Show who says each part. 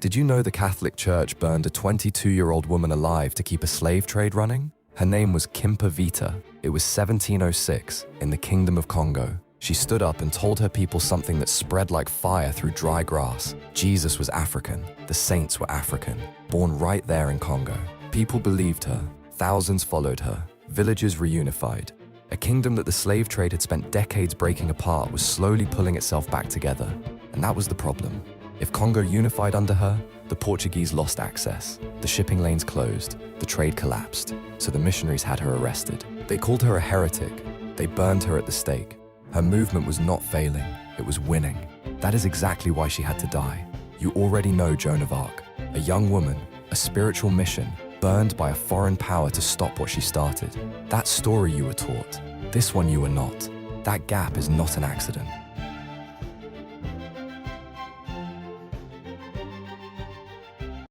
Speaker 1: Did you know the Catholic Church burned a 22-year-old woman alive to keep a slave trade running? Her name was Kimpa Vita. It was 1706 in the Kingdom of Congo. She stood up and told her people something that spread like fire through dry grass. Jesus was African. The saints were African, born right there in Congo. People believed her. Thousands followed her. Villages reunified. A kingdom that the slave trade had spent decades breaking apart was slowly pulling itself back together. And that was the problem. If Congo unified under her, the Portuguese lost access. The shipping lanes closed. The trade collapsed. So the missionaries had her arrested. They called her a heretic. They burned her at the stake. Her movement was not failing. It was winning. That is exactly why she had to die. You already know Joan of Arc, a young woman, a spiritual mission, burned by a foreign power to stop what she started. That story you were taught. This one you were not. That gap is not an accident.